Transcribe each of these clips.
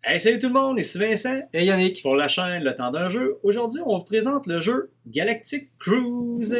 Hey, salut tout le monde, ici Vincent Et Yannick. pour la chaîne Le Temps d'un jeu. Aujourd'hui, on vous présente le jeu Galactic Cruise.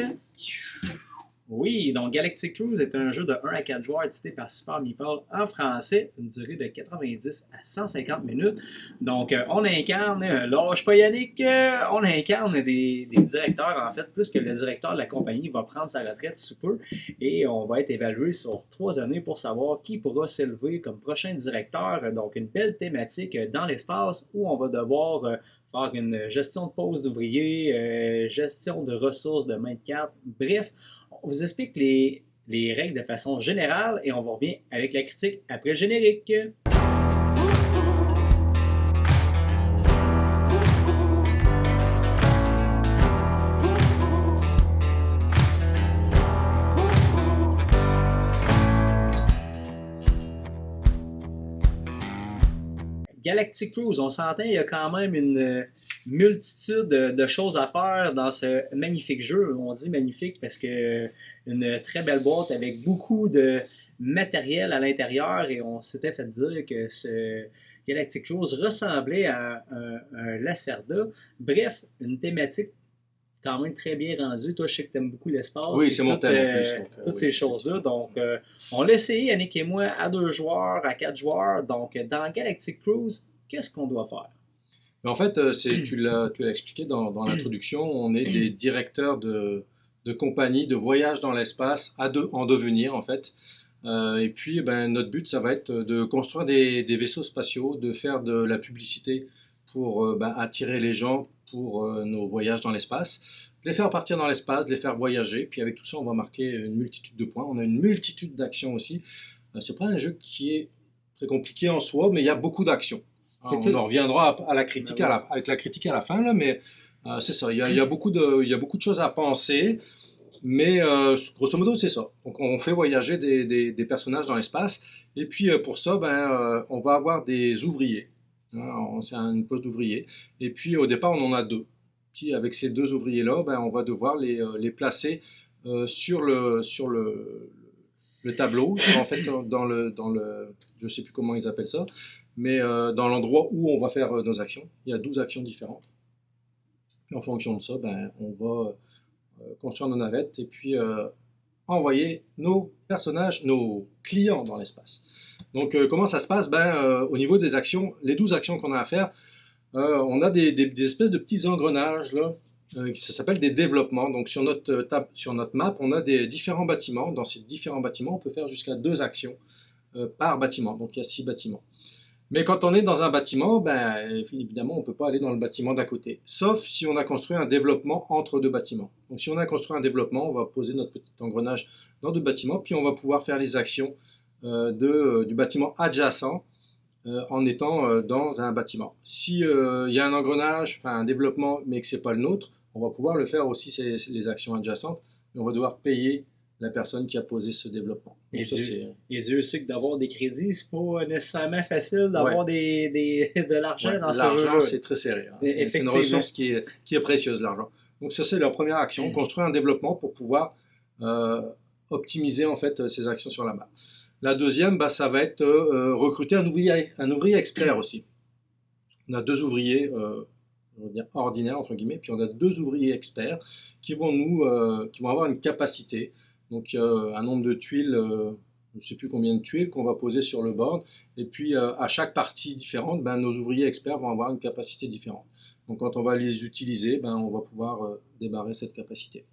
Oui, donc Galactic Cruise est un jeu de 1 à 4 joueurs édité par Super Meeple en français, une durée de 90 à 150 minutes. Donc, on incarne, lâche pas Yannick, on incarne des directeurs, en fait, plus que le directeur de la compagnie va prendre sa retraite sous peu, et on va être évalué sur 3 années pour savoir qui pourra s'élever comme prochain directeur. Donc, une belle thématique dans l'espace où on va devoir faire une gestion de pause d'ouvriers, gestion de ressources de main de carte, bref, on vous explique les règles de façon générale et on va revenir avec la critique après le générique. Galactic Cruise, on s'entend, il y a quand même une multitude de choses à faire dans ce magnifique jeu. On dit magnifique parce que une très belle boîte avec beaucoup de matériel à l'intérieur et on s'était fait dire que ce Galactic Cruise ressemblait à un Lacerda. Bref, une thématique quand même très bien rendue. Toi, je sais que tu aimes beaucoup l'espace. Oui, c'est mon thème en plus. Toutes Oui, ces choses-là. Donc, on l'a essayé, Yannick et moi, à 2 joueurs, à 4 joueurs. Donc, dans Galactic Cruise, qu'est-ce qu'on doit faire? Mais en fait, tu l'as expliqué dans l'introduction, on est des directeurs de compagnie, de voyage dans l'espace, en devenir en fait. Et puis, notre but, ça va être de construire des vaisseaux spatiaux, de faire de la publicité pour attirer les gens pour nos voyages dans l'espace, de les faire partir dans l'espace, de les faire voyager. Puis avec tout ça, on va marquer une multitude de points. On a une multitude d'actions aussi. C'est pas un jeu qui est très compliqué en soi, mais il y a beaucoup d'actions. On en reviendra à la critique avec la critique à la fin, là, mais c'est ça. Il y a beaucoup de choses à penser. Mais grosso modo, c'est ça. Donc, on fait voyager des personnages dans l'espace. Et puis, pour ça, on va avoir des ouvriers. Hein, c'est une poste d'ouvrier. Et puis, au départ, on en a deux. Puis, avec ces deux ouvriers-là, on va devoir les placer sur le tableau. En fait, je ne sais plus comment ils appellent ça, mais dans l'endroit où on va faire nos actions. Il y a 12 actions différentes. Et en fonction de ça, on va construire nos navettes et puis envoyer nos personnages, nos clients dans l'espace. Donc comment ça se passe? Au niveau des actions, les 12 actions qu'on a à faire, on a des espèces de petits engrenages là, ça s'appelle des développements. Donc sur notre map, on a des différents bâtiments. Dans ces différents bâtiments, on peut faire jusqu'à 2 actions par bâtiment. Donc il y a 6 bâtiments. Mais quand on est dans un bâtiment, évidemment, on ne peut pas aller dans le bâtiment d'à côté. Sauf si on a construit un développement entre 2 bâtiments. Donc si on a construit un développement, on va poser notre petit engrenage dans 2 bâtiments, puis on va pouvoir faire les actions du bâtiment adjacent en étant dans un bâtiment. Si il y a un engrenage, enfin un développement, mais que ce n'est pas le nôtre, on va pouvoir le faire aussi, les actions adjacentes, mais on va devoir payer la personne qui a posé ce développement. Et Dieu sait que d'avoir des crédits, c'est pas nécessairement facile d'avoir de l'argent dans ce jeu-là. L'argent, c'est très serré. Hein. C'est une ressource qui est précieuse, l'argent. Donc ça, c'est la première action, construire un développement pour pouvoir optimiser en fait ces actions sur la map. La deuxième, ça va être recruter un ouvrier expert aussi. On a 2 ouvriers on va dire ordinaires, entre guillemets, puis on a 2 ouvriers experts qui vont avoir une capacité. Donc, un nombre de tuiles, je ne sais plus combien de tuiles qu'on va poser sur le board. Et puis, à chaque partie différente, nos ouvriers experts vont avoir une capacité différente. Donc, quand on va les utiliser, on va pouvoir débarrer cette capacité.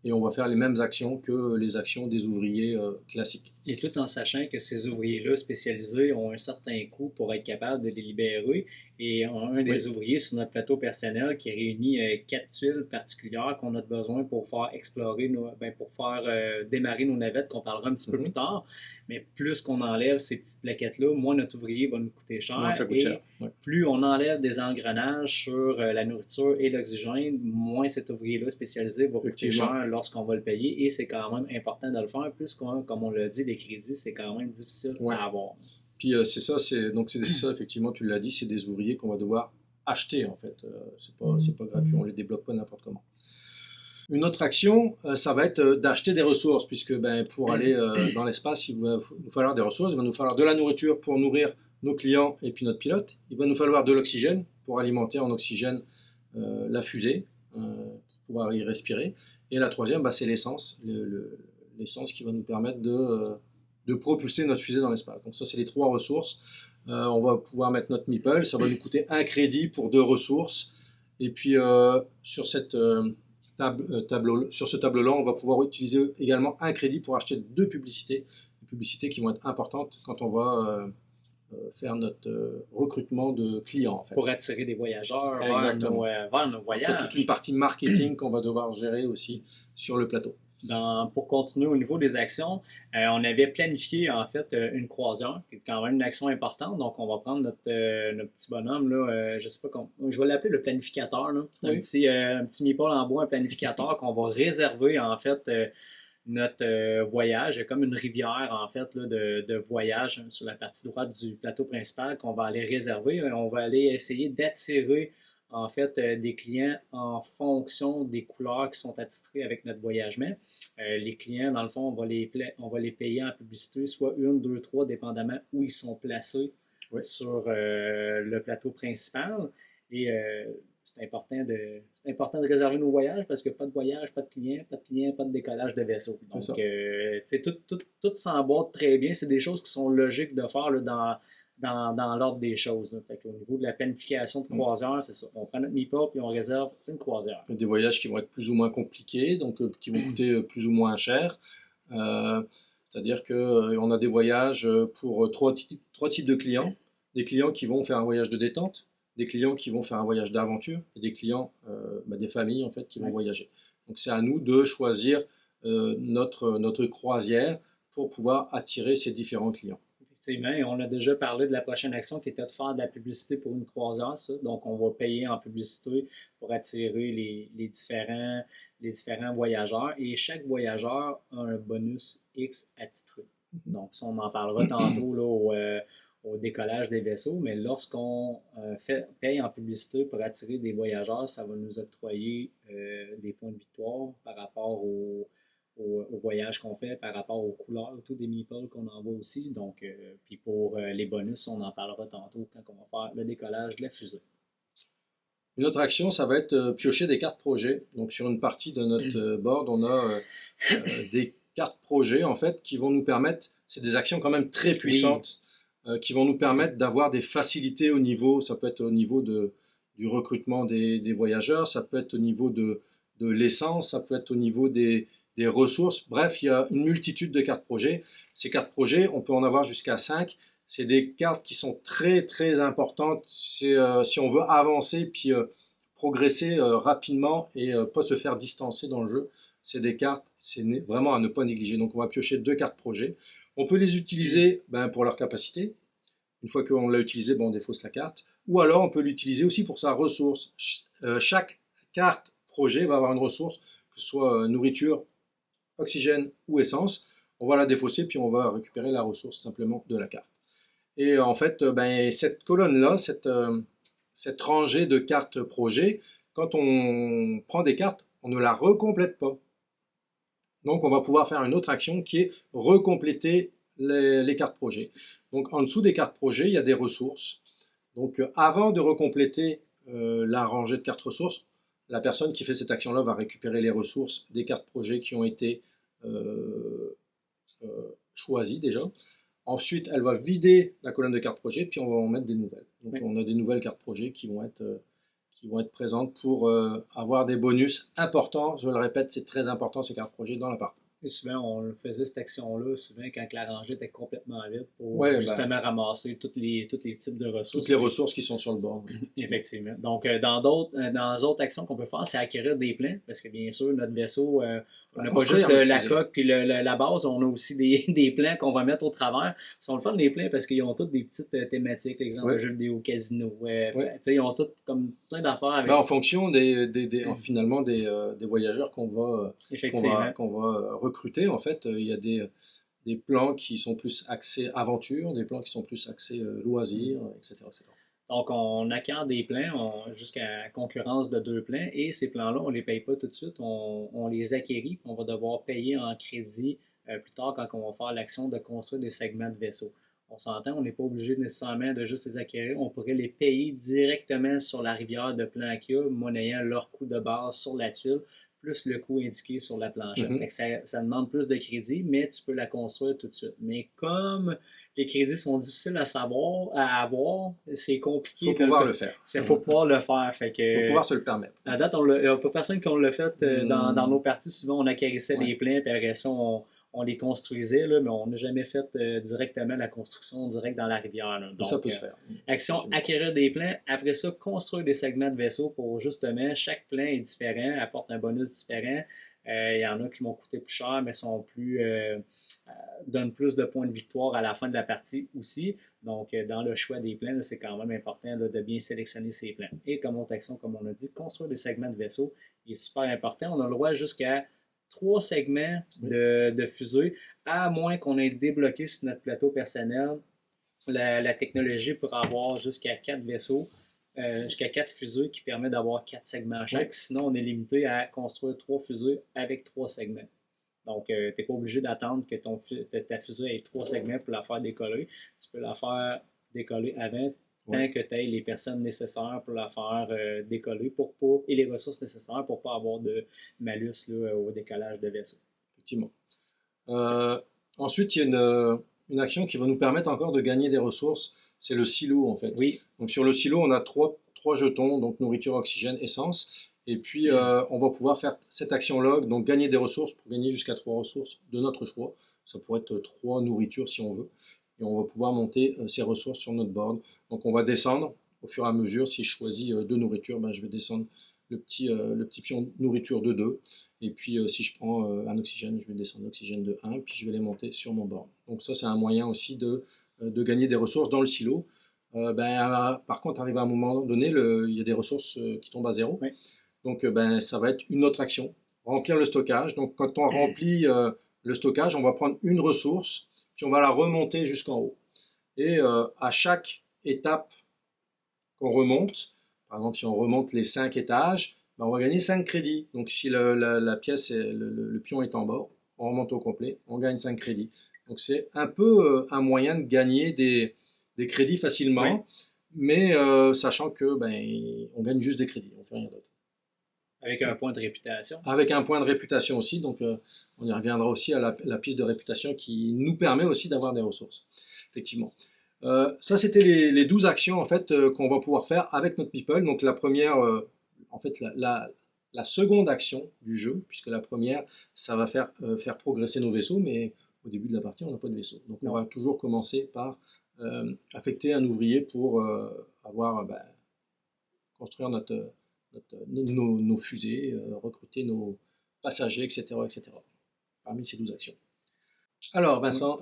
Et on va faire les mêmes actions que les actions des ouvriers classiques. Et tout en sachant que ces ouvriers-là spécialisés ont un certain coût pour être capables de les libérer. Et un des ouvriers sur notre plateau personnel qui réunit 4 tuiles particulières qu'on a besoin pour faire explorer, pour faire démarrer nos navettes, qu'on parlera un petit peu plus tard. Mais plus qu'on enlève ces petites plaquettes-là, moins notre ouvrier va nous coûter cher. Ouais, ça coûte cher. Plus on enlève des engrenages sur la nourriture et l'oxygène, moins cet ouvrier-là spécialisé va coûter cher lorsqu'on va le payer. Et c'est quand même important de le faire, plus comme on l'a dit, les crédits, c'est quand même difficile à avoir. Puis c'est ça, effectivement, tu l'as dit, c'est des ouvriers qu'on va devoir acheter en fait. C'est pas gratuit, on les débloque pas n'importe comment. Une autre action, ça va être d'acheter des ressources, puisque pour aller dans l'espace, il va nous falloir des ressources, il va nous falloir de la nourriture pour nourrir nos clients et puis notre pilote. Il va nous falloir de l'oxygène pour alimenter en oxygène la fusée, pour pouvoir y respirer. Et la troisième, c'est l'essence, l'essence qui va nous permettre de propulser notre fusée dans l'espace. Donc ça, c'est les 3 ressources. On va pouvoir mettre notre meeple, ça va nous coûter 1 crédit pour 2 ressources. Et puis sur ce tableau-là, on va pouvoir utiliser également 1 crédit pour acheter 2 publicités, des publicités qui vont être importantes quand on va faire notre recrutement de clients. En fait. Pour attirer des voyageurs vers nos voyages. Il y a toute une partie marketing qu'on va devoir gérer aussi sur le plateau. Pour continuer au niveau des actions, on avait planifié en fait une croisière, qui est quand même une action importante. Donc, on va prendre notre petit bonhomme, là, je sais pas comment, je vais l'appeler le planificateur. Là. Oui. Un petit meeple en bois, un planificateur qu'on va réserver en fait notre voyage. Il y a comme une rivière en fait là, de voyage sur la partie droite du plateau principal qu'on va aller réserver. On va aller essayer d'attirer en fait des clients en fonction des couleurs qui sont attitrées avec notre voyagement. Les clients, dans le fond, on va les payer en publicité, soit 1, 2, 3, dépendamment où ils sont placés sur le plateau principal. Et c'est important de réserver nos voyages parce que pas de voyage, pas de clients, pas de décollage de vaisseau. Donc, tout s'emboîte très bien. C'est des choses qui sont logiques de faire là, dans l'ordre des choses. Fait qu'au niveau de la planification de croisière, c'est ça. On prend notre meeple et on réserve une croisière. Des voyages qui vont être plus ou moins compliqués, donc qui vont coûter plus ou moins cher. C'est-à-dire qu'on a des voyages pour trois types de clients. Des clients qui vont faire un voyage de détente, des clients qui vont faire un voyage d'aventure et des clients, des familles en fait, qui vont voyager. Donc c'est à nous de choisir notre croisière pour pouvoir attirer ces différents clients. Effectivement, et on a déjà parlé de la prochaine action qui était de faire de la publicité pour une croisière. Ça. Donc, on va payer en publicité pour attirer les différents voyageurs. Et chaque voyageur a un bonus X attitré. Donc, ça, on en parlera tantôt là, au décollage des vaisseaux. Mais lorsqu'on paye en publicité pour attirer des voyageurs, ça va nous octroyer des points de victoire par rapport au voyage qu'on fait, par rapport aux couleurs, tout des meeples qu'on envoie aussi. Donc, puis pour les bonus, on en parlera tantôt quand on va faire le décollage de la fusée. Une autre action, ça va être piocher des cartes projets. Donc, sur une partie de notre board, on a des cartes projets, en fait, qui vont nous permettre, c'est des actions quand même très puissantes, qui vont nous permettre d'avoir des facilités au niveau, ça peut être au niveau du recrutement des voyageurs, ça peut être au niveau de l'essence, ça peut être au niveau des ressources. Bref, il y a une multitude de cartes projets. Ces cartes projets, on peut en avoir jusqu'à 5. C'est des cartes qui sont très très importantes si on veut avancer puis progresser rapidement et pas se faire distancer dans le jeu. C'est des cartes, c'est vraiment à ne pas négliger. Donc on va piocher 2 cartes projets. On peut les utiliser pour leur capacité. Une fois qu'on l'a utilisé, on défausse la carte. Ou alors on peut l'utiliser aussi pour sa ressource. Chaque carte projet va avoir une ressource, que ce soit nourriture, oxygène ou essence. On va la défausser puis on va récupérer la ressource simplement de la carte. Et en fait, cette colonne-là, cette rangée de cartes projet, quand on prend des cartes, on ne la recomplète pas. Donc on va pouvoir faire une autre action qui est recompléter les cartes projet. Donc en dessous des cartes projet, il y a des ressources. Donc avant de recompléter la rangée de cartes ressources, la personne qui fait cette action-là va récupérer les ressources des cartes projet qui ont été choisies déjà. Ensuite, elle va vider la colonne de cartes projet, puis on va en mettre des nouvelles. Donc on a des nouvelles cartes projet qui vont être présentes pour avoir des bonus importants. Je le répète, c'est très important ces cartes projet dans la partie. Et souvent, on faisait cette action-là, souvent quand la rangée était complètement vide, pour justement ramasser tous les types de ressources. Toutes les ressources qui sont sur le bord. Effectivement. Donc, dans d'autres actions qu'on peut faire, c'est acquérir des plans, parce que bien sûr, notre vaisseau, on n'a pas juste la coque puis la base, on a aussi des plans qu'on va mettre au travers. Ils sont le fun, les plans, parce qu'ils ont toutes des petites thématiques, exemple, jeux vidéo, casino. Ils ont toutes comme plein d'affaires avec. En fonction finalement des voyageurs qu'on va recruter, en fait, il y a des plans qui sont plus axés aventure, des plans qui sont plus axés loisirs, etc., etc. Donc, on acquiert des plans jusqu'à concurrence de 2 plans et ces plans-là, on ne les paye pas tout de suite, on les acquérit, on va devoir payer en crédit plus tard quand on va faire l'action de construire des segments de vaisseau. On s'entend, on n'est pas obligé nécessairement de juste les acquérir. On pourrait les payer directement sur la rivière de Plankia, monnayant leur coût de base sur la tuile, plus le coût indiqué sur la planchette. Fait que ça demande plus de crédit, mais tu peux la construire tout de suite. Mais comme les crédits sont difficiles à avoir, c'est compliqué. Il faut pouvoir le faire. Il faut pouvoir le faire. Fait que, faut pouvoir se le permettre. À date, il n'y a pas personne qui l'a fait dans nos parties. Souvent, on acquérissait les plans, puis après ça, on les construisait, là, mais on n'a jamais fait directement la construction direct dans la rivière. Là. Donc, ça peut se faire. Action, acquérir des plans. Après ça, construire des segments de vaisseau pour justement, chaque plan est différent, apporte un bonus différent. Il y en a qui m'ont coûté plus cher, mais donnent plus de points de victoire à la fin de la partie aussi. Donc, dans le choix des plans, c'est quand même important là, de bien sélectionner ces plans. Et comme autre action, comme on a dit, construire des segments de vaisseau est super important. On a le droit jusqu'à 3 segments de fusée, à moins qu'on ait débloqué sur notre plateau personnel la technologie pour avoir jusqu'à 4 vaisseaux, jusqu'à 4 fusées qui permet d'avoir 4 segments chaque. Sinon, on est limité à construire 3 fusées avec 3 segments. Donc, tu n'es pas obligé d'attendre que ta fusée ait 3 segments pour la faire décoller. Tu peux la faire décoller avant, tant que tu aies les personnes nécessaires pour la faire décoller et les ressources nécessaires pour ne pas avoir de malus là, au décollage de vaisseau. Effectivement. Ensuite, il y a une action qui va nous permettre encore de gagner des ressources, c'est le silo en fait. Oui. Donc sur le silo, on a trois jetons, donc nourriture, oxygène, essence. Et puis on va pouvoir faire cette action log, donc gagner des ressources pour gagner jusqu'à 3 ressources de notre choix. Ça pourrait être 3 nourritures si on veut. Et on va pouvoir monter ces ressources sur notre board. Donc on va descendre au fur et à mesure. Si je choisis 2 nourritures, ben, je vais descendre le petit pion nourriture de 2. Et puis si je prends un oxygène, je vais descendre l'oxygène de 1. Puis je vais les monter sur mon board. Donc ça, c'est un moyen aussi de gagner des ressources dans le silo. Par contre, arrivé à un moment donné, il y a des ressources qui tombent à 0. Oui. Donc ça va être une autre action. Remplir le stockage. Donc quand on remplit le stockage, on va prendre une ressource, puis on va la remonter jusqu'en haut. Et à chaque étape qu'on remonte, par exemple si on remonte les 5 étages, ben, on va gagner 5 crédits. Donc si la pièce, le pion est en bas, on remonte au complet, on gagne 5 crédits. Donc c'est un peu un moyen de gagner des crédits facilement, mais sachant que on gagne juste des crédits, on ne fait rien d'autre. Avec un point de réputation. Avec un point de réputation aussi, donc on y reviendra aussi à la piste de réputation qui nous permet aussi d'avoir des ressources, effectivement. Ça, c'était les 12 actions en fait qu'on va pouvoir faire avec notre people. Donc la première, en fait, la seconde action du jeu, puisque la première, ça va faire progresser nos vaisseaux, mais au début de la partie, on n'a pas de vaisseau. Donc on va toujours commencer par affecter un ouvrier pour construire nos fusées, recruter nos passagers, etc., etc. Parmi ces 12 actions. Alors Vincent,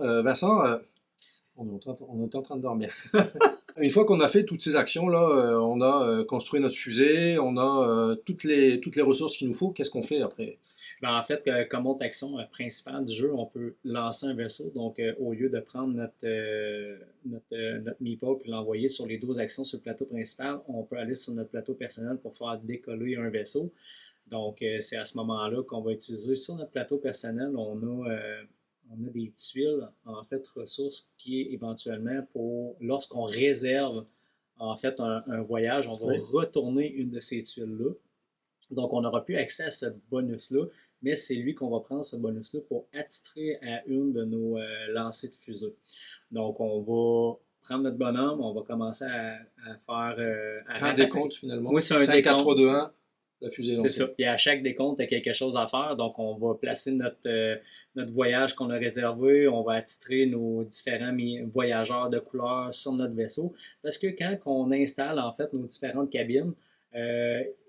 on est en train de dormir. Une fois qu'on a fait toutes ces actions-là, on a construit notre fusée, on a toutes les ressources qu'il nous faut, qu'est-ce qu'on fait après? En fait, comme autre action principale du jeu, on peut lancer un vaisseau. Donc, au lieu de prendre notre meeple et l'envoyer sur les 12 actions sur le plateau principal, on peut aller sur notre plateau personnel pour faire décoller un vaisseau. Donc, c'est à ce moment-là qu'on va utiliser sur notre plateau personnel, on a des tuiles, en fait, ressources qui, éventuellement, lorsqu'on réserve, en fait, un voyage, on va retourner une de ces tuiles-là. Donc, on n'aura plus accès à ce bonus-là, mais c'est lui qu'on va prendre, ce bonus-là, pour attitrer à une de nos lancers de fusée. Donc, on va prendre notre bonhomme, on va commencer à faire... c'est un décompte, finalement. Oui, c'est un 5, décompte. 4, 3, 2, 1. La fusée est lancée. C'est ça. Puis à chaque décompte, il y a quelque chose à faire. Donc, on va placer notre voyage qu'on a réservé. On va attitrer nos différents voyageurs de couleur sur notre vaisseau. Parce que quand on installe, en fait, nos différentes cabines,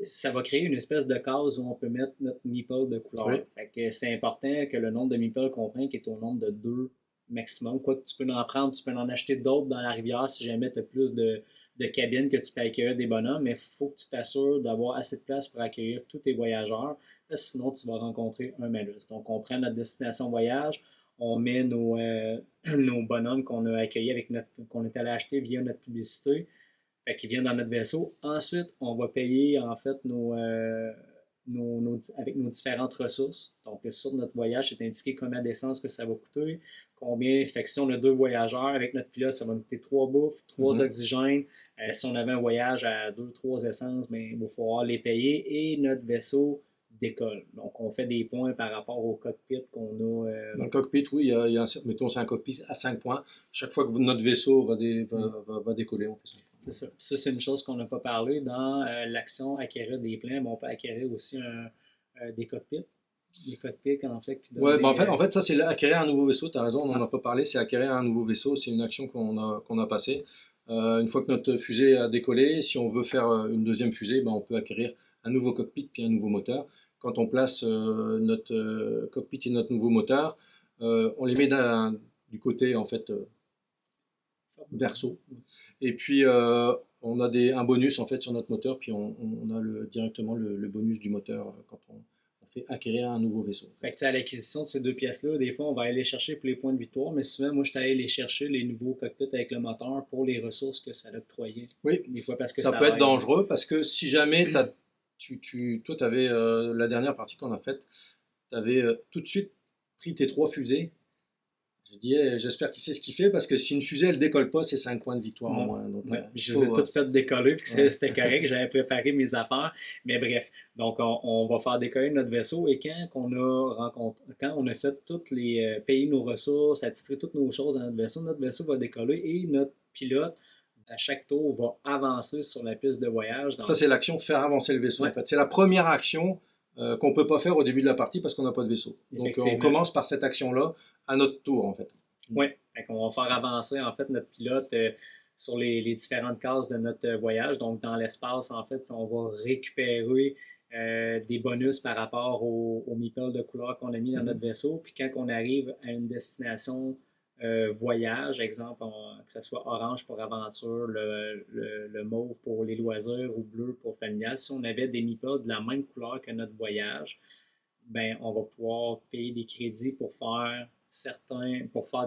ça va créer une espèce de case où on peut mettre notre meeple de couleur. Oui. Fait que c'est important que le nombre de meeples qu'on prend, qui est au nombre de 2 maximum. Quoi que tu peux en prendre, tu peux en acheter d'autres dans la rivière si jamais tu as plus de cabines que tu peux accueillir des bonhommes, mais il faut que tu t'assures d'avoir assez de place pour accueillir tous tes voyageurs, sinon tu vas rencontrer un malus. Donc on prend notre destination voyage, on met nos bonhommes qu'on a accueillis qu'on est allé acheter via notre publicité, qui viennent dans notre vaisseau. Ensuite, on va payer en fait avec nos différentes ressources. Donc, sur notre voyage, c'est indiqué combien d'essence que ça va coûter, combien. Fait que si on a 2 voyageurs, avec notre pilote, ça va nous coûter 3 bouffes, 3 oxygènes. Si on avait un voyage à 2-3 essences, ben, il va falloir les payer et notre vaisseau décolle. Donc, on fait des points par rapport au cockpit qu'on a. Dans le cockpit, oui, il y a mettons, c'est un cockpit à 5 points. Chaque fois que notre vaisseau va décoller, on fait ça. C'est ça. Ça, c'est une chose qu'on n'a pas parlé. Dans l'action acquérir des plans, on peut acquérir aussi des cockpits. Des cockpits, en fait. Ouais, en fait, ça, c'est acquérir un nouveau vaisseau. Tu as raison, on n'en a pas parlé. C'est acquérir un nouveau vaisseau. C'est une action qu'on a passée. Une fois que notre fusée a décollé, si on veut faire une deuxième fusée, ben, on peut acquérir un nouveau cockpit puis un nouveau moteur. Quand on place notre cockpit et notre nouveau moteur, on les met du côté, en fait, verso. Et puis, on a un bonus, en fait, sur notre moteur, puis on a directement le bonus du moteur quand on fait acquérir un nouveau vaisseau. Fait que, à l'acquisition de ces 2 pièces-là, des fois, on va aller les chercher pour les points de victoire, mais souvent, moi, je suis allé les chercher, les nouveaux cockpits avec le moteur, pour les ressources que ça octroyait. Oui, des fois parce que ça peut être dangereux, parce que si jamais toi, tu avais la dernière partie qu'on a faite, tu avais tout de suite pris tes 3 fusées. J'ai dit, j'espère qu'il sait ce qu'il fait, parce que si une fusée, elle décolle pas, c'est 5 points de victoire en moins. Donc, je les ai toutes faites décoller, puis c'était correct, j'avais préparé mes affaires. Mais bref, donc on va faire décoller notre vaisseau, et quand on a fait toutes les payer nos ressources, attitrer toutes nos choses dans notre vaisseau va décoller, et notre pilote, à chaque tour, va avancer sur la piste de voyage. Ça, c'est l'action faire avancer le vaisseau, en fait. C'est la première action qu'on ne peut pas faire au début de la partie parce qu'on n'a pas de vaisseau. Donc, on commence par cette action-là à notre tour, en fait. Oui, on va faire avancer, en fait, notre pilote sur les différentes cases de notre voyage. Donc, dans l'espace, en fait, on va récupérer des bonus par rapport aux meeples de couleur qu'on a mis dans notre vaisseau. Puis quand on arrive à une destination voyage, exemple, que ce soit orange pour aventure, le mauve pour les loisirs ou bleu pour familial, si on avait des meeples de la même couleur que notre voyage, ben on va pouvoir payer des crédits pour faire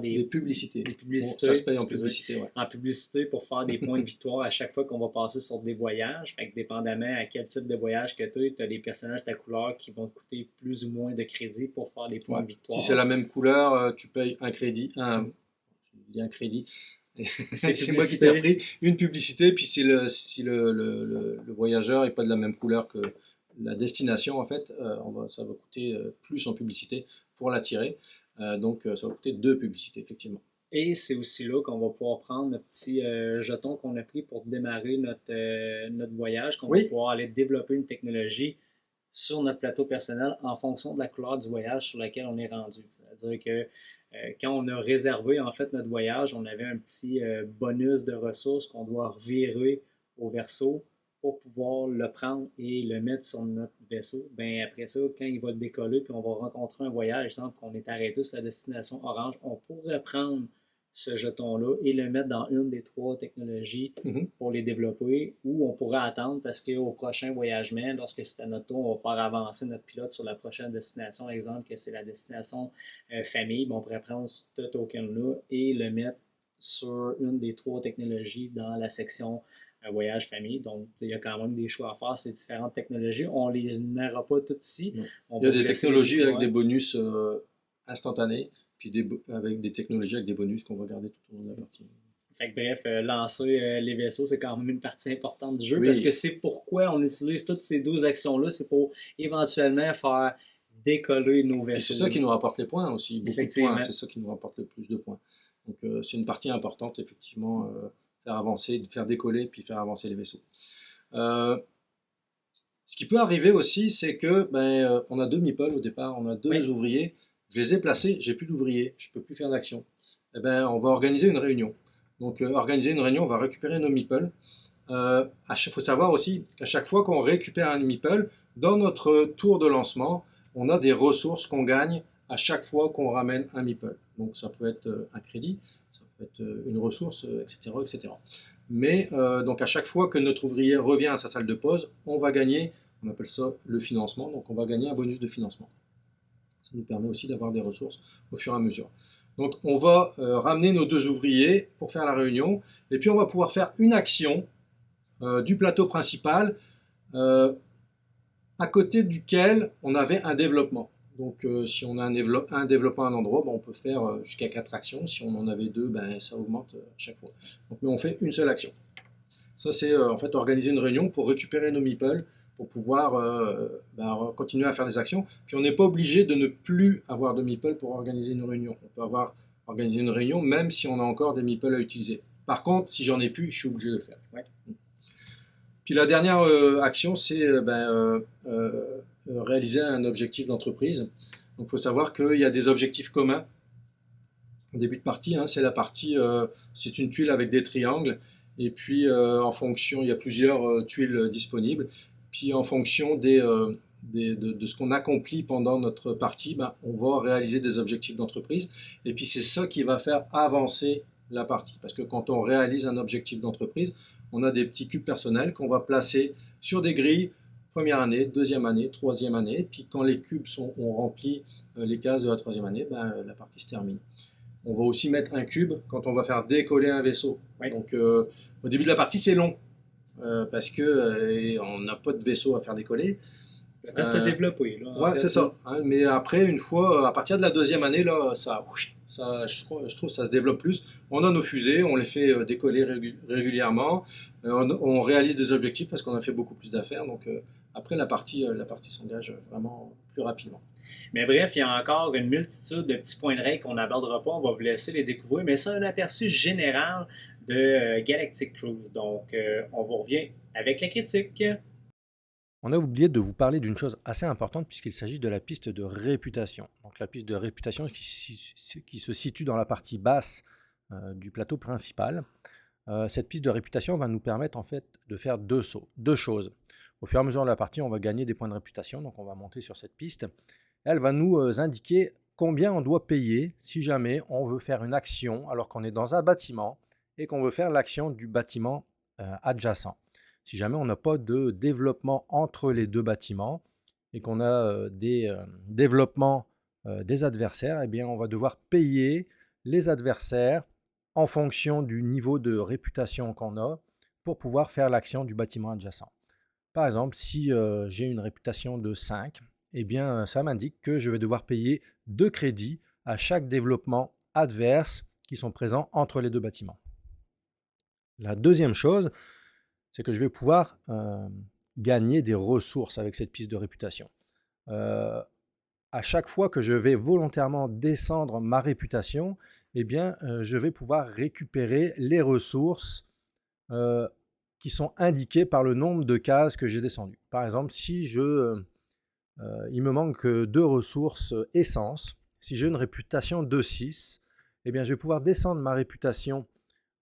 des publicités. Bon, ça se paye en publicité, ouais. En publicité pour faire des points de victoire à chaque fois qu'on va passer sur des voyages. Fait que dépendamment à quel type de voyage que tu as des personnages de ta couleur qui vont te coûter plus ou moins de crédits pour faire des points de victoire. Si c'est la même couleur, tu payes un crédit. Je dis un crédit. C'est moi qui t'ai appris une publicité, puis si le voyageur n'est pas de la même couleur que la destination, en fait, ça va coûter plus en publicité pour l'attirer. Donc, ça va coûter 2 publicités, effectivement. Et c'est aussi là qu'on va pouvoir prendre notre petit jeton qu'on a pris pour démarrer notre voyage, qu'on va pouvoir aller développer une technologie sur notre plateau personnel en fonction de la couleur du voyage sur laquelle on est rendu. C'est-à-dire que quand on a réservé en fait notre voyage, on avait un petit bonus de ressources qu'on doit revirer au verso pour pouvoir le prendre et le mettre sur notre vaisseau. Ben après ça, quand il va le décoller, puis on va rencontrer un voyage, exemple qu'on est arrêté sur la destination orange, on pourrait prendre ce jeton-là et le mettre dans une des 3 technologies pour les développer, ou on pourrait attendre parce qu'au prochain voyagement, lorsque c'est à notre tour, on va faire avancer notre pilote sur la prochaine destination, exemple que c'est la destination famille, ben on pourrait prendre ce token-là et le mettre sur une des 3 technologies dans la section voyage famille. Donc, il y a quand même des choix à faire, ces différentes technologies. On ne les énumérera pas toutes ici. Il y a des technologies avec des bonus instantanés, puis avec des technologies avec des bonus qu'on va garder tout au long de la partie. Fait que bref, lancer les vaisseaux, c'est quand même une partie importante du jeu, parce que c'est pourquoi on utilise toutes ces 12 actions-là, c'est pour éventuellement faire décoller nos vaisseaux. Et c'est ça qui nous rapporte les points aussi, beaucoup de points, c'est ça qui nous rapporte le plus de points. Donc c'est une partie importante, effectivement, faire avancer, faire décoller, puis faire avancer les vaisseaux. Ce qui peut arriver aussi, c'est que on a 2 meeples au départ, on a 2 ouvriers, je les ai placés, j'ai plus d'ouvriers, je peux plus faire d'action. On va organiser une réunion. Donc organiser une réunion, on va récupérer nos meeples. Il faut savoir aussi qu'à chaque fois qu'on récupère un meeple, dans notre tour de lancement, on a des ressources qu'on gagne à chaque fois qu'on ramène un meeple. Donc ça peut être un crédit, ça peut être une ressource, etc., etc. Mais donc à chaque fois que notre ouvrier revient à sa salle de pause, on va gagner, on appelle ça le financement, donc on va gagner un bonus de financement. Ça nous permet aussi d'avoir des ressources au fur et à mesure. Donc on va ramener nos 2 ouvriers pour faire la réunion, et puis on va pouvoir faire une action du plateau principal à côté duquel on avait un développement. Donc si on a un développement à un endroit, ben, on peut faire jusqu'à 4 actions. Si on en avait 2, ben, ça augmente à chaque fois. Donc, mais on fait une seule action. Ça, c'est en fait organiser une réunion pour récupérer nos meeples, pour pouvoir continuer à faire des actions. Puis on n'est pas obligé de ne plus avoir de meeple pour organiser une réunion. On peut organiser une réunion même si on a encore des meeples à utiliser. Par contre, si j'en ai plus, je suis obligé de le faire. Ouais. Puis la dernière action, c'est réaliser un objectif d'entreprise. Donc il faut savoir qu'il y a des objectifs communs. Au début de partie, c'est la partie, c'est une tuile avec des triangles. Et puis en fonction, il y a plusieurs tuiles disponibles. Puis en fonction de ce qu'on accomplit pendant notre partie, on va réaliser des objectifs d'entreprise. Et puis c'est ça qui va faire avancer la partie. Parce que quand on réalise un objectif d'entreprise, on a des petits cubes personnels qu'on va placer sur des grilles, première année, deuxième année, troisième année. Puis quand les cubes ont rempli les cases de la troisième année, la partie se termine. On va aussi mettre un cube quand on va faire décoller un vaisseau. Ouais. Donc au début de la partie, c'est long parce que on n'a pas de vaisseau à faire décoller. Peut-être te développer. Là, ouais, c'est ça. Mais après, une fois, à partir de la deuxième année, là, je trouve ça se développe plus. On a nos fusées, on les fait décoller régulièrement. On réalise des objectifs parce qu'on a fait beaucoup plus d'affaires. Donc après, la partie s'engage vraiment plus rapidement. Mais bref, il y a encore une multitude de petits points de règle qu'on n'abordera pas. On va vous laisser les découvrir. Mais c'est un aperçu général de Galactic Cruise. Donc, on vous revient avec la critique. On a oublié de vous parler d'une chose assez importante puisqu'il s'agit de la piste de réputation. Donc la piste de réputation qui se situe dans la partie basse du plateau principal. Cette piste de réputation va nous permettre en fait de faire deux choses. Au fur et à mesure de la partie, on va gagner des points de réputation, donc on va monter sur cette piste. Elle va nous indiquer combien on doit payer si jamais on veut faire une action alors qu'on est dans un bâtiment et qu'on veut faire l'action du bâtiment adjacent. Si jamais on n'a pas de développement entre les deux bâtiments et qu'on a des développements des adversaires, eh bien on va devoir payer les adversaires en fonction du niveau de réputation qu'on a pour pouvoir faire l'action du bâtiment adjacent. Par exemple, si j'ai une réputation de 5, eh bien ça m'indique que je vais devoir payer 2 crédits à chaque développement adverse qui sont présents entre les deux bâtiments. La deuxième chose, c'est que je vais pouvoir gagner des ressources avec cette piste de réputation. À chaque fois que je vais volontairement descendre ma réputation, eh bien, je vais pouvoir récupérer les ressources qui sont indiquées par le nombre de cases que j'ai descendues. Par exemple, si il me manque 2 ressources essence, si j'ai une réputation de 6, eh bien, je vais pouvoir descendre ma réputation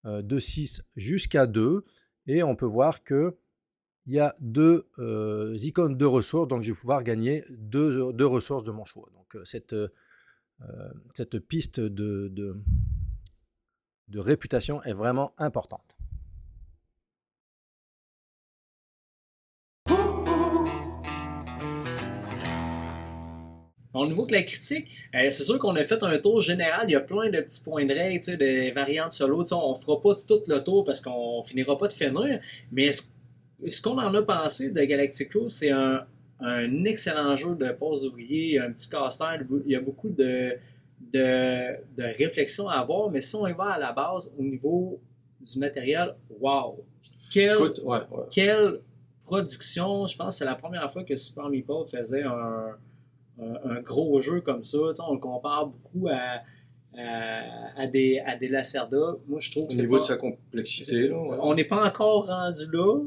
de 6 jusqu'à 2, et on peut voir qu'il y a 2 icônes de ressources, donc je vais pouvoir gagner 2 ressources de mon choix. Donc cette piste de réputation est vraiment importante. Au niveau de la critique, c'est sûr qu'on a fait un tour général. Il y a plein de petits points de règle, des variantes solo. On ne fera pas tout le tour parce qu'on finira pas de finir. Mais ce qu'on en a pensé de Galactic Cruise, c'est un excellent jeu de pose d'ouvrier, un petit casse-tête. Il y a beaucoup de réflexion à avoir. Mais si on y va à la base, au niveau du matériel, wow! Quelle production! Je pense que c'est la première fois que Super Meeple faisait un gros jeu comme ça. On le compare beaucoup à des Lacerda. Moi, je trouve que au niveau de sa complexité, là, ouais. On n'est pas encore rendu là,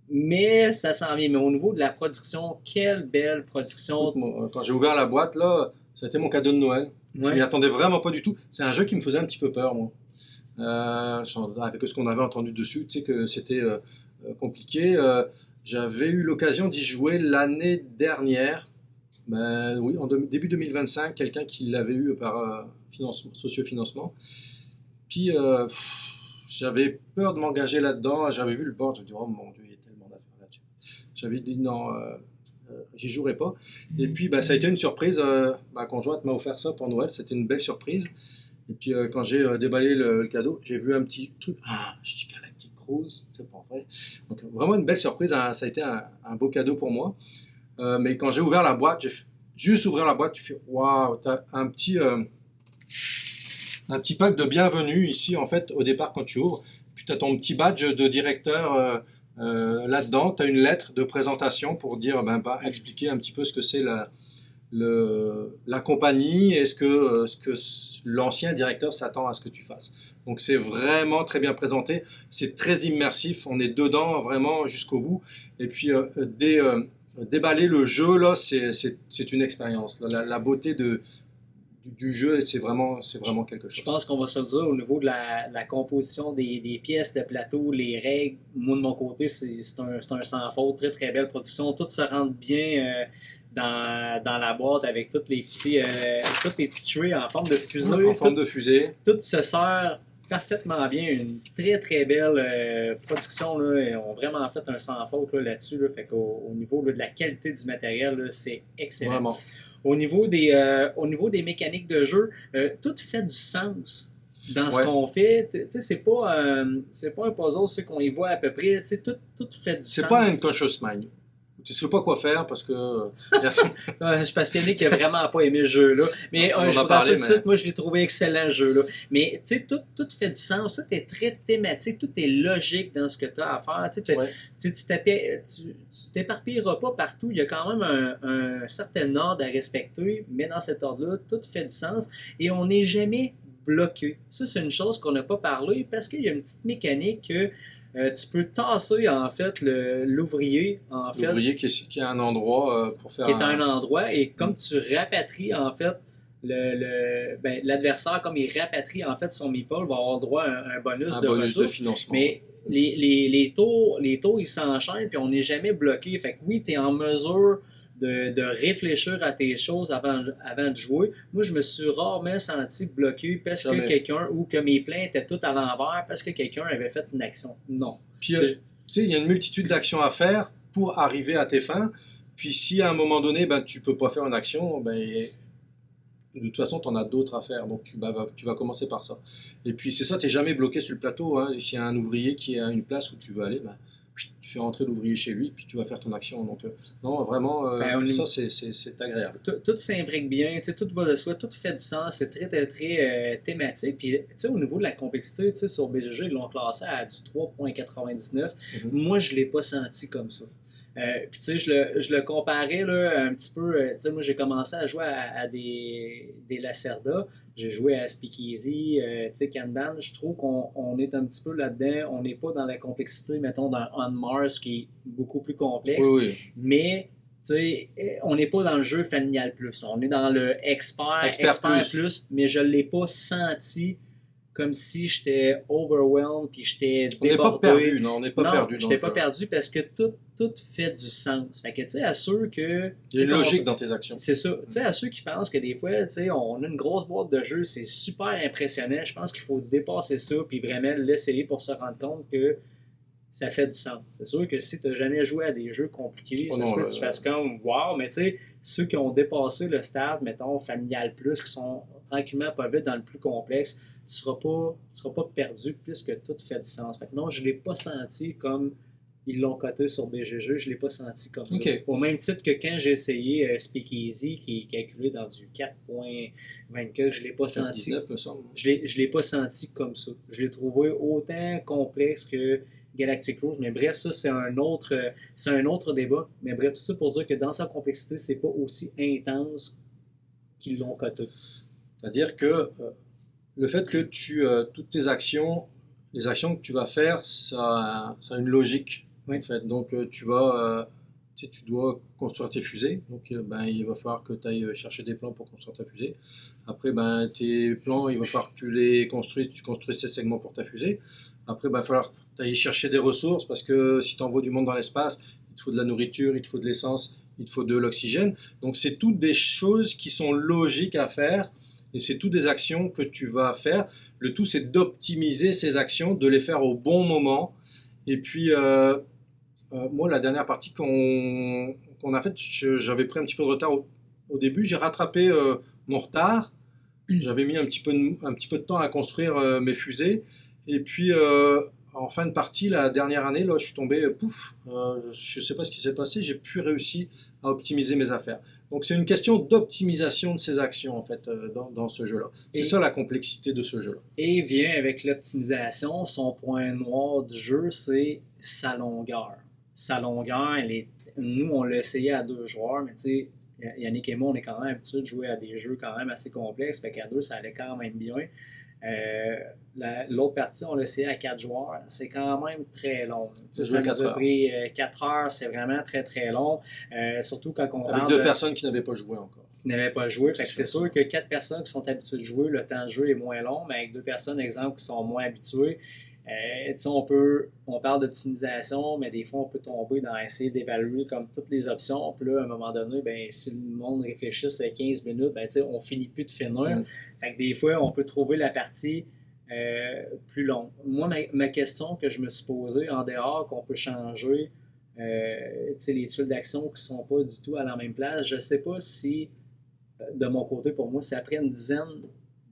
mais ça s'en vient. Mais au niveau de la production, quelle belle production. Écoute, moi, quand j'ai ouvert la boîte, là, c'était mon cadeau de Noël. Ouais. Je m'y attendais vraiment pas du tout. C'est un jeu qui me faisait un petit peu peur, moi. Avec ce qu'on avait entendu dessus, tu sais que c'était compliqué. J'avais eu l'occasion d'y jouer l'année dernière. Oui, début 2025, quelqu'un qui l'avait eu par sociofinancement. Puis j'avais peur de m'engager là-dedans. J'avais vu le board, je me dis oh mon Dieu, il y a tellement d'affaires là-dessus. J'avais dit non, j'y jouerai pas. Et puis ça a été une surprise. Ma conjointe m'a offert ça pour Noël. C'était une belle surprise. Et puis quand j'ai déballé le cadeau, j'ai vu un petit truc. Je dis Galactic Cruise, c'est pas vrai. Donc vraiment une belle surprise. Ça a été un beau cadeau pour moi. Mais quand j'ai ouvert la boîte, juste ouvrir la boîte, tu fais waouh, tu as un petit pack de bienvenue ici, en fait, au départ, quand tu ouvres. Puis tu as ton petit badge de directeur là-dedans. Tu as une lettre de présentation pour dire, expliquer un petit peu ce que c'est la compagnie et ce que l'ancien directeur s'attend à ce que tu fasses. Donc c'est vraiment très bien présenté, c'est très immersif, on est dedans vraiment jusqu'au bout. Et puis déballer le jeu là, c'est une expérience. La beauté du jeu, c'est vraiment quelque chose. Je pense qu'on va se le dire au niveau de la composition des pièces, le plateau, les règles. Moi de mon côté, c'est un sans faute, très très belle production. Tout se rentre bien dans la boîte avec tous les petits trays en forme de fusée. En forme de fusée. Tout se sert parfaitement bien. Une très très belle production. Là. Ils ont vraiment fait un sans faute là-dessus. Fait qu'au niveau de la qualité du matériel, là, c'est excellent. Vraiment. Au niveau des mécaniques de jeu, tout fait du sens dans ce qu'on fait. C'est pas un puzzle, c'est qu'on y voit à peu près. Tout fait du sens. C'est pas un conscious mind. Tu sais pas quoi faire parce que. Je suis passionné qui a vraiment pas aimé le jeu-là. Mais je vous rassure tout de suite, moi je l'ai trouvé excellent le jeu-là. Mais tu sais, tout fait du sens, tout est très thématique, tout est logique dans ce que tu as à faire. Tu t'éparpilleras pas partout. Il y a quand même un certain ordre à respecter, mais dans cet ordre-là, tout fait du sens et on n'est jamais bloqué. Ça, c'est une chose qu'on n'a pas parlé parce qu'il y a une petite mécanique que tu peux tasser en fait l'ouvrier l'ouvrier qui a un endroit pour faire qui est à un endroit et comme tu rapatries en fait l'adversaire comme il rapatrie en fait son meeple va avoir droit à un bonus de ressources de financement. Mais les tours ils s'enchaînent puis on n'est jamais bloqué. Fait que oui, tu es en mesure de réfléchir à tes choses avant de jouer. Moi, je me suis rarement senti bloqué parce que quelqu'un ou que mes plans étaient tout à l'envers parce que quelqu'un avait fait une action. Non. Puis, tu sais, il y a une multitude d'actions à faire pour arriver à tes fins. Puis, si à un moment donné, tu peux pas faire une action, de toute façon, tu en as d'autres à faire. Donc, tu vas commencer par ça. Et puis, c'est ça, tu n'es jamais bloqué sur le plateau. Hein. S'il y a un ouvrier qui est à une place où tu veux aller, tu fais rentrer l'ouvrier chez lui, puis tu vas faire ton action. Donc, non, vraiment, ça, c'est agréable. Tout s'imbrique bien, tout va de soi, tout fait du sens, c'est très, très, très thématique. Puis, au niveau de la complexité, sur BGG, ils l'ont classé à du 3.99. Moi, je ne l'ai pas senti comme ça. Puis, je le comparais là, un petit peu. Moi, j'ai commencé à jouer à des Lacerda. J'ai joué à Speakeasy, Kanban. Je trouve qu'on est un petit peu là-dedans. On n'est pas dans la complexité, mettons, d'un On Mars qui est beaucoup plus complexe. Oui. Mais, on n'est pas dans le jeu familial plus. On est dans le expert plus. Mais je ne l'ai pas senti comme si j'étais overwhelmed puis j'étais débordé. On n'est pas perdu, non, on n'est pas perdu. Non, j'étais pas perdu parce que tout fait du sens. Fait que, tu sais, à ceux que... Il y a une logique dans tes actions. C'est ça. Tu sais, à ceux qui pensent que des fois, tu sais, on a une grosse boîte de jeux, c'est super impressionnant. Je pense qu'il faut dépasser ça puis vraiment l'essayer pour se rendre compte que ça fait du sens. C'est sûr que si tu n'as jamais joué à des jeux compliqués, ça se peut que tu fasses comme wow, mais tu sais, ceux qui ont dépassé le stade, mettons, familial plus, qui sont tranquillement pas vite dans le plus complexe, tu seras pas perdu puisque tout fait du sens. Fait que non, je ne l'ai pas senti comme ils l'ont coté sur BGG, je ne l'ai pas senti comme ça. Au même titre que quand j'ai essayé Speakeasy, qui est calculé dans du 4.24, je ne l'ai pas senti. 19, me semble. Je l'ai pas senti comme ça. Je l'ai trouvé autant complexe que Galactic Cruise, mais bref, ça c'est un autre débat. Mais bref, tout ça pour dire que dans sa complexité, c'est pas aussi intense qu'ils l'ont coté. C'est-à-dire que le fait que toutes tes actions, les actions que tu vas faire, ça a une logique. Oui. En fait. Donc tu dois construire tes fusées. Donc il va falloir que tu ailles chercher des plans pour construire ta fusée. Après, tes plans, il va falloir que tu les construises, tu construises tes segments pour ta fusée. Après, il va falloir que tu ailles chercher des ressources parce que si tu envoies du monde dans l'espace, il te faut de la nourriture, il te faut de l'essence, il te faut de l'oxygène. Donc c'est toutes des choses qui sont logiques à faire et c'est toutes des actions que tu vas faire. Le tout, c'est d'optimiser ces actions, de les faire au bon moment. Et puis, moi, la dernière partie qu'on a faite, j'avais pris un petit peu de retard au début. J'ai rattrapé mon retard. J'avais mis un petit peu de temps à construire mes fusées. Et puis, en fin de partie, la dernière année, là, je suis tombé, pouf, je ne sais pas ce qui s'est passé, j'ai plus réussi à optimiser mes affaires. Donc c'est une question d'optimisation de ses actions en fait dans ce jeu-là. C'est ça la complexité de ce jeu-là. Et vient avec l'optimisation, son point noir du jeu, c'est sa longueur. Sa longueur, nous on l'a essayé à 2 joueurs, mais tu sais, Yannick et moi, on est quand même habitués de jouer à des jeux quand même assez complexes, fait qu'à 2, ça allait quand même bien. L'autre partie, on l'a essayé à 4 joueurs. C'est quand même très long. Ça nous a pris 4 heures. C'est vraiment très très long. Surtout quand on avec 2 personnes qui n'avaient pas joué encore. Qui n'avaient pas joué. C'est sûr que 4 personnes qui sont habituées de jouer, le temps de jeu est moins long. Mais avec 2 personnes, exemple, qui sont moins habituées, on parle d'optimisation, mais des fois, on peut tomber dans essayer d'évaluer comme toutes les options. Puis là, à un moment donné, si le monde réfléchisse 15 minutes, on finit plus de finir. Fait que des fois, on peut trouver la partie plus longue. Moi, ma question que je me suis posée, en dehors qu'on peut changer les tuiles d'action qui ne sont pas du tout à la même place, je ne sais pas si, de mon côté, pour moi, c'est après une dizaine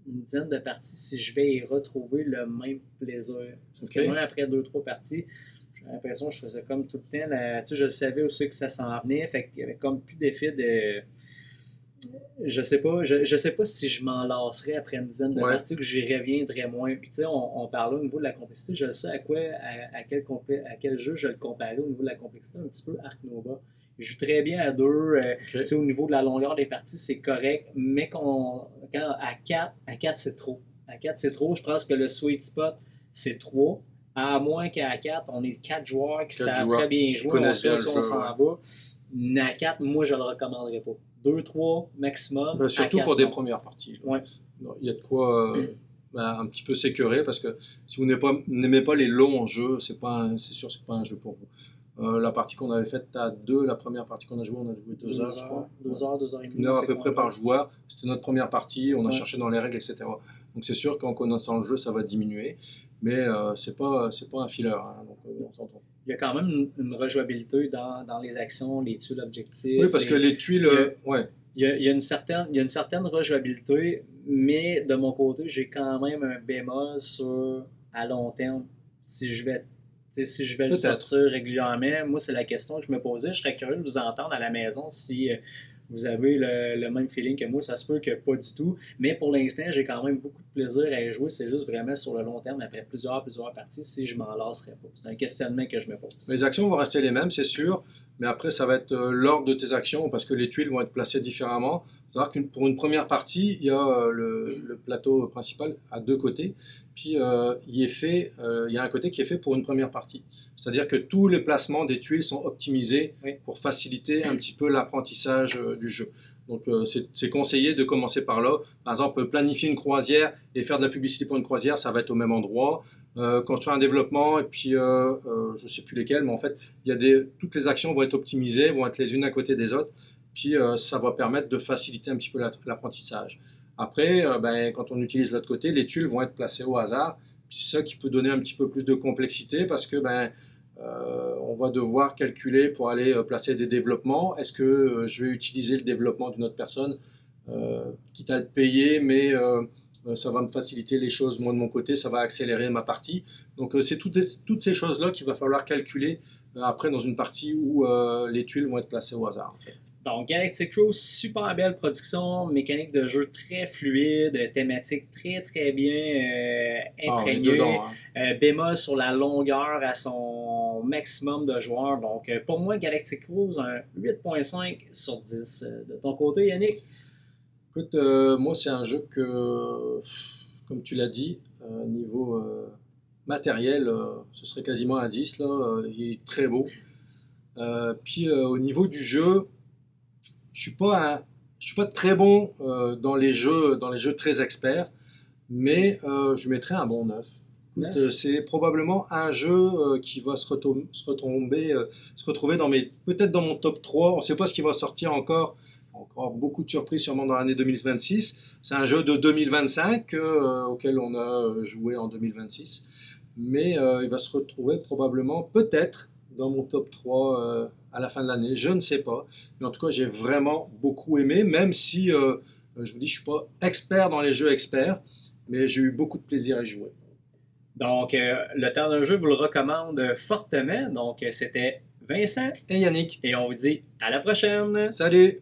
de parties si je vais y retrouver le même plaisir. Parce que même après 2-3 parties, j'ai l'impression que je faisais comme tout le temps. Je savais aussi que ça s'en venait. Fait qu'il y avait comme plus d'effet de. Je sais pas si je m'en lasserais après une dizaine de parties, que j'y reviendrais moins. Puis tu sais, on parlait au niveau de la complexité. Je sais à quel jeu je le comparais au niveau de la complexité, un petit peu Ark Nova. Il joue très bien à 2. Au niveau de la longueur des parties, c'est correct. Mais à 4, c'est trop. À 4, c'est trop. Je pense que le sweet spot, c'est 3. À moins qu'à 4, on est 4 joueurs qui savent très bien jouer. On sait si on s'en va. Mais à 4, moi, je ne le recommanderais pas. 2-3 maximum. Surtout pour des premières parties. Ouais. Il y a de quoi un petit peu s'écœurer parce que si vous n'aimez pas les longs jeux, c'est sûr que ce n'est pas un jeu pour vous. La partie qu'on avait faite à 2, la première partie qu'on a jouée, on a joué 2 heures, je crois. 2 heures, 2 heures et demie. 1 heure à peu près par joueur. C'était notre première partie, on a cherché dans les règles, etc. Donc c'est sûr qu'en connaissant le jeu, ça va diminuer. Mais c'est pas un filler, donc on s'entend. Il y a quand même une rejouabilité dans les actions, les tuiles objectifs. Oui, parce que les tuiles, il y a une certaine rejouabilité, mais de mon côté, j'ai quand même un bémol sur à long terme. Si je vais le sortir régulièrement, moi, c'est la question que je me posais. Je serais curieux de vous entendre à la maison si vous avez le même feeling que moi. Ça se peut que pas du tout. Mais pour l'instant, j'ai quand même beaucoup de plaisir à y jouer. C'est juste vraiment sur le long terme, après plusieurs parties, si je m'en lasserais pas. C'est un questionnement que je me pose. Les actions vont rester les mêmes, c'est sûr. Mais après, ça va être l'ordre de tes actions parce que les tuiles vont être placées différemment. Il faut savoir que pour une première partie, il y a le plateau principal à 2 côtés. Puis il y a un côté qui est fait pour une première partie. C'est-à-dire que tous les placements des tuiles sont optimisés pour faciliter un petit peu l'apprentissage du jeu. Donc c'est conseillé de commencer par là. Par exemple, planifier une croisière et faire de la publicité pour une croisière, ça va être au même endroit. Construire un développement et puis je ne sais plus lesquels, mais en fait, toutes les actions vont être optimisées, vont être les unes à côté des autres. Puis ça va permettre de faciliter un petit peu l'apprentissage. Après, quand on utilise l'autre côté, les tuiles vont être placées au hasard. Puis c'est ça qui peut donner un petit peu plus de complexité parce que on va devoir calculer pour aller placer des développements. Est-ce que je vais utiliser le développement d'une autre personne, quitte à le payer, mais ça va me faciliter les choses moi de mon côté, ça va accélérer ma partie. Donc c'est toutes ces choses-là qu'il va falloir calculer après dans une partie où les tuiles vont être placées au hasard. En fait. Donc, Galactic Cruise, super belle production, mécanique de jeu très fluide, thématique très très bien imprégnée. Bémol sur la longueur à son maximum de joueurs. Donc, pour moi, Galactic Cruise, un 8.5 sur 10. De ton côté, Yannick? Écoute, moi, c'est un jeu que, comme tu l'as dit, niveau matériel, ce serait quasiment un 10. Là, il est très beau. Puis, au niveau du jeu, je suis pas très bon dans les jeux très experts, mais je mettrais un bon 9. Écoute, c'est probablement un jeu qui va se retrouver peut-être dans mon top 3. On ne sait pas ce qui va sortir encore beaucoup de surprises sûrement dans l'année 2026. C'est un jeu de 2025 auquel on a joué en 2026, mais il va se retrouver probablement peut-être dans mon top 3 à la fin de l'année, je ne sais pas. Mais en tout cas, j'ai vraiment beaucoup aimé, même si, je vous dis, je ne suis pas expert dans les jeux experts, mais j'ai eu beaucoup de plaisir à y jouer. Donc, le temps d'un jeu vous le recommande fortement. Donc, c'était Vincent Et Yannick, et on vous dit à la prochaine! salut!